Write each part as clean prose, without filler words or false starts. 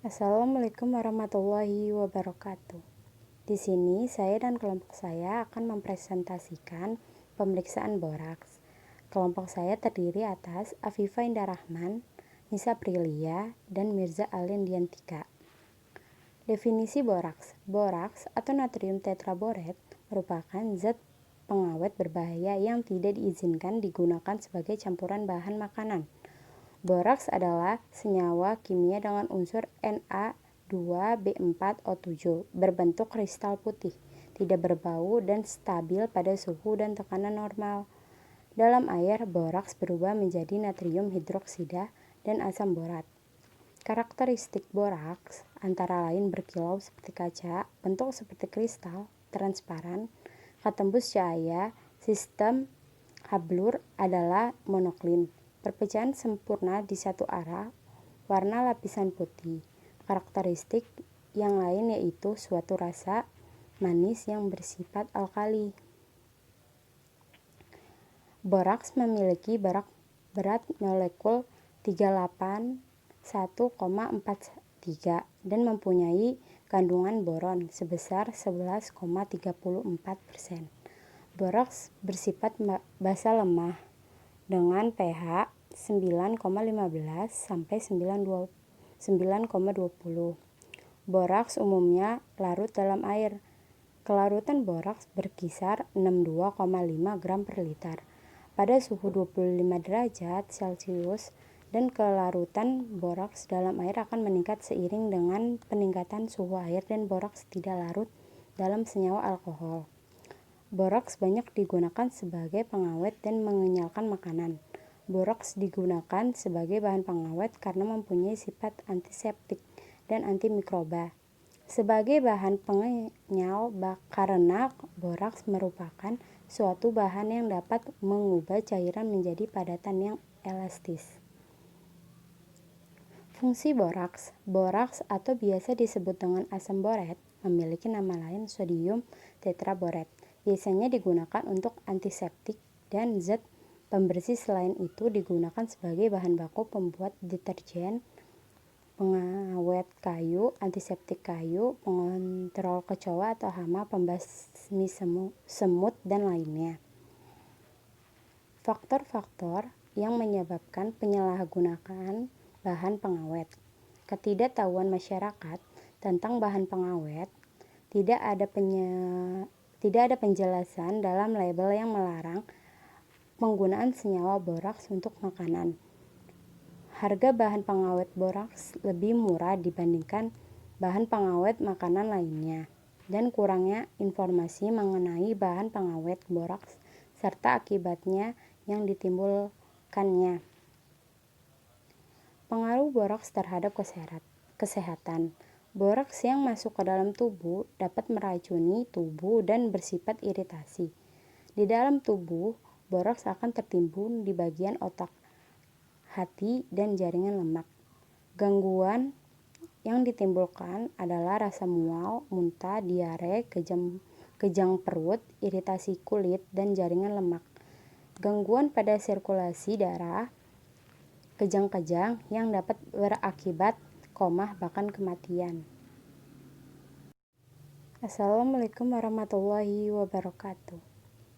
Assalamualaikum warahmatullahi wabarakatuh. Di sini saya dan kelompok saya akan mempresentasikan pemeriksaan boraks. Kelompok saya terdiri atas Afifa Indah Rahman, Nisa Prilia, dan Mirza Alindiantika. Definisi boraks. Boraks atau natrium tetraboret merupakan zat pengawet berbahaya yang tidak diizinkan digunakan sebagai campuran bahan makanan. Boraks adalah senyawa kimia dengan unsur Na2B4O7 berbentuk kristal putih, tidak berbau dan stabil pada suhu dan tekanan normal. Dalam air, boraks berubah menjadi natrium hidroksida dan asam borat. Karakteristik boraks antara lain berkilau seperti kaca, bentuk seperti kristal, transparan, ketembus cahaya, sistem Hablur adalah monoklin. Perpecahan sempurna di satu arah, warna lapisan putih. Karakteristik yang lain yaitu suatu rasa manis yang bersifat alkali. Boraks memiliki berat molekul 381,43 dan mempunyai kandungan boron sebesar 11,34%. Boraks bersifat basa lemah dengan pH 9,15 sampai 9,20. Boraks umumnya larut dalam air. Kelarutan boraks berkisar 62,5 gram per liter pada suhu 25 derajat Celcius, dan kelarutan boraks dalam air akan meningkat seiring dengan peningkatan suhu air dan boraks tidak larut dalam senyawa alkohol. Boraks banyak digunakan sebagai pengawet dan mengenyalkan makanan. Boraks digunakan sebagai bahan pengawet karena mempunyai sifat antiseptik dan antimikroba. Sebagai bahan pengenyal karena boraks merupakan suatu bahan yang dapat mengubah cairan menjadi padatan yang elastis. Fungsi boraks. Boraks atau biasa disebut dengan asam boret memiliki nama lain sodium tetraboret. Biasanya digunakan untuk antiseptik dan zat pembersih. Selain itu digunakan sebagai bahan baku pembuat deterjen, pengawet kayu, antiseptik kayu, pengontrol kecoa atau hama, pembasmi semut, dan lainnya. Faktor-faktor yang menyebabkan penyalahgunaan bahan pengawet. Ketidaktahuan masyarakat tentang bahan pengawet. Tidak ada penjelasan dalam label yang melarang penggunaan senyawa boraks untuk makanan. Harga bahan pengawet boraks lebih murah dibandingkan bahan pengawet makanan lainnya, dan kurangnya informasi mengenai bahan pengawet boraks serta akibatnya yang ditimbulkannya. Pengaruh boraks terhadap kesehatan. Boraks yang masuk ke dalam tubuh dapat meracuni tubuh dan bersifat iritasi. Di dalam tubuh, boraks akan tertimbun di bagian otak, hati, dan jaringan lemak. Gangguan yang ditimbulkan adalah rasa mual, muntah, diare, kejang perut, iritasi kulit, dan jaringan lemak. Gangguan pada sirkulasi darah, kejang-kejang yang dapat berakibat koma bahkan kematian. Assalamualaikum warahmatullahi wabarakatuh.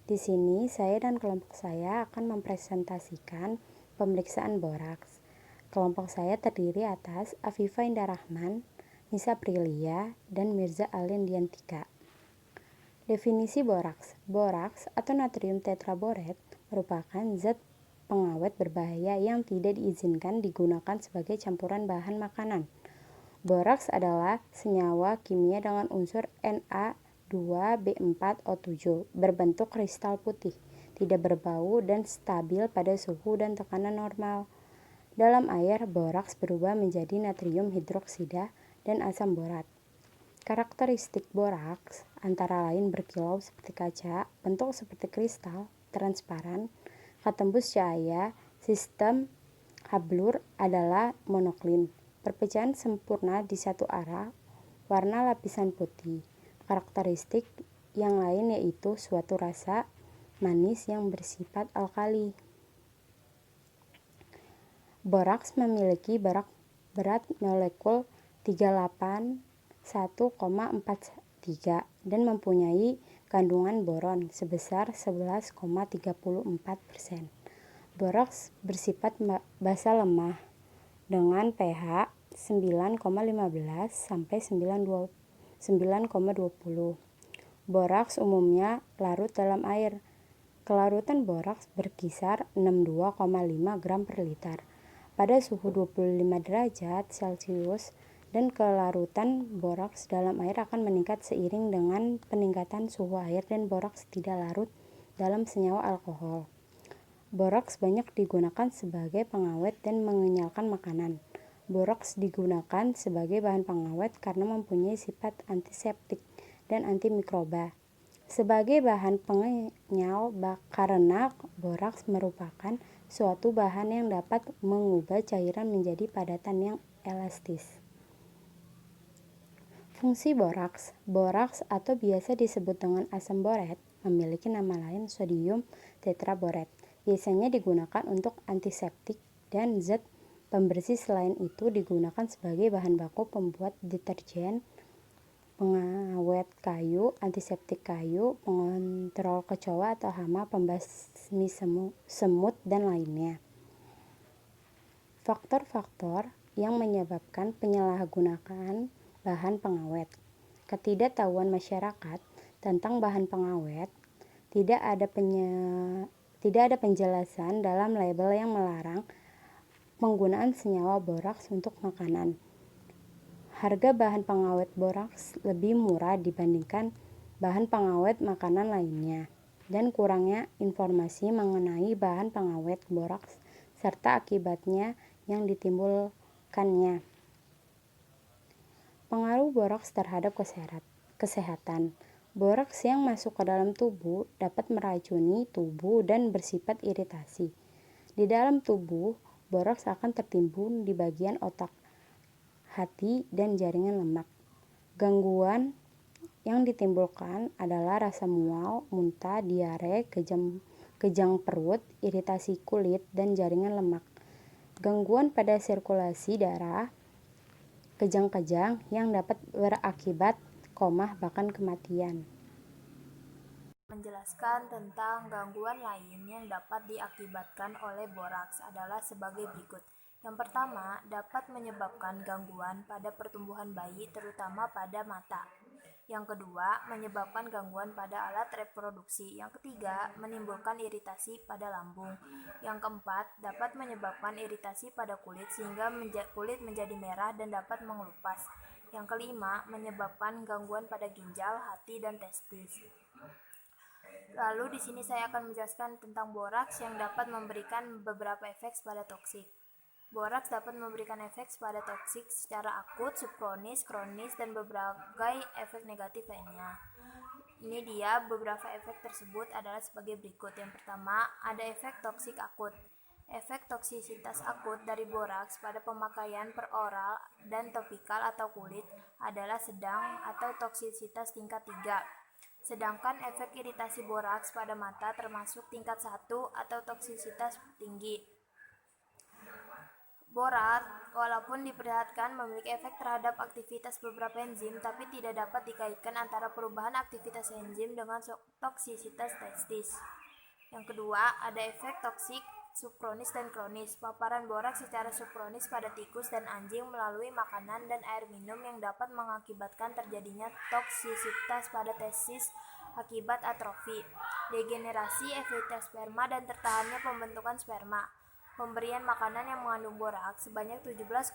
Di sini saya dan kelompok saya akan mempresentasikan pemeriksaan boraks. Kelompok saya terdiri atas Afifa Indah Rahman, Nisa Prilia, dan Mirza Alindiantika. Definisi boraks. Boraks atau natrium tetraboret merupakan zat pengawet berbahaya yang tidak diizinkan digunakan sebagai campuran bahan makanan. Boraks adalah senyawa kimia dengan unsur Na2B4O7 berbentuk kristal putih, tidak berbau dan stabil pada suhu dan tekanan normal. Dalam air, boraks berubah menjadi natrium hidroksida dan asam borat. Karakteristik boraks antara lain berkilau seperti kaca, bentuk seperti kristal, transparan, ketembus cahaya, sistem Hablur adalah monoklin. Perpecahan sempurna di satu arah, warna lapisan putih. Karakteristik yang lain yaitu suatu rasa manis yang bersifat alkali. Boraks memiliki berat molekul 38,1,43 dan mempunyai kandungan boron sebesar 11,34%. Boraks bersifat basa lemah dengan pH 9,15 sampai 9,20. Boraks umumnya larut dalam air. Kelarutan boraks berkisar 62,5 gram per liter pada suhu 25 derajat Celcius, dan kelarutan boraks dalam air akan meningkat seiring dengan peningkatan suhu air dan boraks tidak larut dalam senyawa alkohol. Boraks banyak digunakan sebagai pengawet dan mengenyalkan makanan. Boraks digunakan sebagai bahan pengawet karena mempunyai sifat antiseptik dan antimikroba. Sebagai bahan pengenyal karena boraks merupakan suatu bahan yang dapat mengubah cairan menjadi padatan yang elastis. Fungsi boraks. Boraks atau biasa disebut dengan asam borat memiliki nama lain sodium tetraborat. Biasanya digunakan untuk antiseptik dan zat pembersih. Selain itu digunakan sebagai bahan baku pembuat deterjen, pengawet kayu, antiseptik kayu, pengontrol kecoa atau hama, pembasmi semut, dan lainnya. Faktor-faktor yang menyebabkan penyalahgunaan bahan pengawet. Ketidaktahuan masyarakat tentang bahan pengawet. Tidak ada penjelasan dalam label yang melarang penggunaan senyawa boraks untuk makanan. Harga bahan pengawet boraks lebih murah dibandingkan bahan pengawet makanan lainnya, dan kurangnya informasi mengenai bahan pengawet boraks serta akibatnya yang ditimbulkannya. Pengaruh boraks terhadap kesehatan. Boraks yang masuk ke dalam tubuh dapat meracuni tubuh dan bersifat iritasi. Di dalam tubuh, boraks akan tertimbun di bagian otak, hati, dan jaringan lemak. Gangguan yang ditimbulkan adalah rasa mual, muntah, diare, kejang perut, iritasi kulit, dan jaringan lemak. Gangguan pada sirkulasi darah, kejang-kejang yang dapat berakibat koma bahkan kematian. Menjelaskan tentang gangguan lain yang dapat diakibatkan oleh boraks adalah sebagai berikut. Yang pertama, dapat menyebabkan gangguan pada pertumbuhan bayi, terutama pada mata. Yang kedua, menyebabkan gangguan pada alat reproduksi. Yang ketiga, menimbulkan iritasi pada lambung. Yang keempat, dapat menyebabkan iritasi pada kulit sehingga kulit menjadi merah dan dapat mengelupas. Yang kelima, menyebabkan gangguan pada ginjal, hati, dan testis. Lalu di sini saya akan menjelaskan tentang boraks yang dapat memberikan beberapa efek pada toksik. Boraks dapat memberikan efek pada toksik secara akut, subkronis, kronis, dan berbagai efek negatif lainnya. Ini dia beberapa efek tersebut adalah sebagai berikut. Yang pertama, ada efek toksik akut. Efek toksisitas akut dari boraks pada pemakaian peroral dan topikal atau kulit adalah sedang atau toksisitas tingkat 3. Sedangkan efek iritasi boraks pada mata termasuk tingkat 1 atau toksisitas tinggi. Borat, walaupun diperlihatkan memiliki efek terhadap aktivitas beberapa enzim, tapi tidak dapat dikaitkan antara perubahan aktivitas enzim dengan toksisitas testis. Yang kedua, ada efek toksik subkronis dan kronis. Paparan boraks secara subkronis pada tikus dan anjing melalui makanan dan air minum yang dapat mengakibatkan terjadinya toksisitas pada testis akibat atrofi, degenerasi epitelium sperma, dan tertahannya pembentukan sperma. Pemberian makanan yang mengandung boraks sebanyak 17,4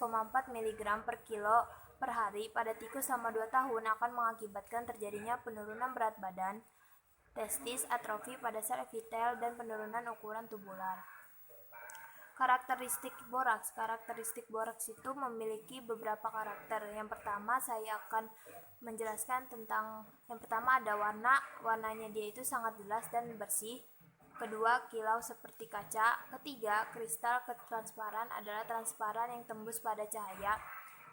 mg per kilo per hari pada tikus selama 2 tahun akan mengakibatkan terjadinya penurunan berat badan, testis, atrofi pada sel epitel, dan penurunan ukuran tubular. Karakteristik boraks. Karakteristik boraks itu memiliki beberapa karakter. Yang pertama saya akan menjelaskan tentang yang pertama ada warnanya dia itu sangat jelas dan bersih. Kedua, kilau seperti kaca. Ketiga, kristal transparan adalah transparan yang tembus pada cahaya.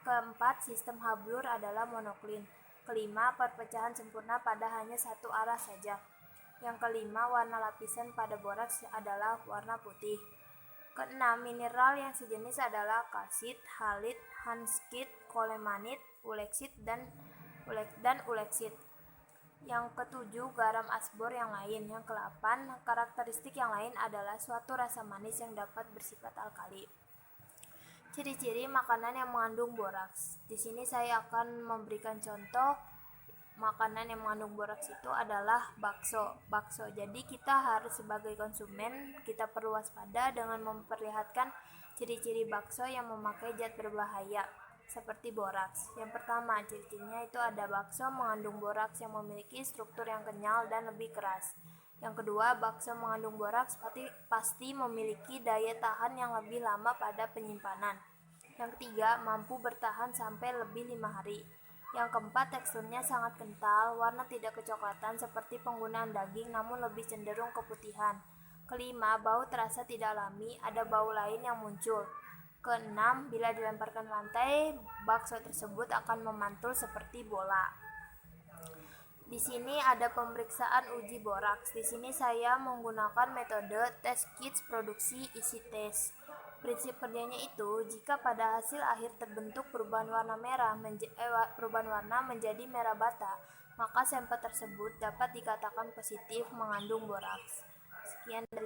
Keempat, sistem hablur adalah monoklin. Kelima, perpecahan sempurna pada hanya satu arah saja. Yang kelima, warna lapisan pada boraks adalah warna putih. Keenam, mineral yang sejenis adalah kalsit, halit, hanskit, glukolemanit, uleksit, dan uleksit. Yang ketujuh, garam asbor yang lain. Yang kedelapan, karakteristik yang lain adalah suatu rasa manis yang dapat bersifat alkali. Ciri-ciri makanan yang mengandung boraks. Di sini saya akan memberikan contoh makanan yang mengandung boraks itu adalah bakso. Jadi kita harus sebagai konsumen kita perlu waspada dengan memperlihatkan ciri-ciri bakso yang memakai zat berbahaya seperti boraks. Yang pertama, ciri-cirinya itu ada bakso mengandung boraks yang memiliki struktur yang kenyal dan lebih keras. Yang kedua, bakso mengandung boraks pasti memiliki daya tahan yang lebih lama pada penyimpanan. Yang ketiga, mampu bertahan sampai lebih 5 hari. Yang keempat, teksturnya sangat kental, warna tidak kecoklatan seperti penggunaan daging namun lebih cenderung keputihan. Kelima, bau terasa tidak alami, ada bau lain yang muncul. Keenam, bila dilemparkan lantai, bakso tersebut akan memantul seperti bola. Di sini ada pemeriksaan uji boraks. Di sini saya menggunakan metode test kits produksi isi tes. Prinsip kerjanya itu, jika pada hasil akhir terbentuk perubahan warna menjadi merah bata, maka sampel tersebut dapat dikatakan positif mengandung boraks. Sekian dari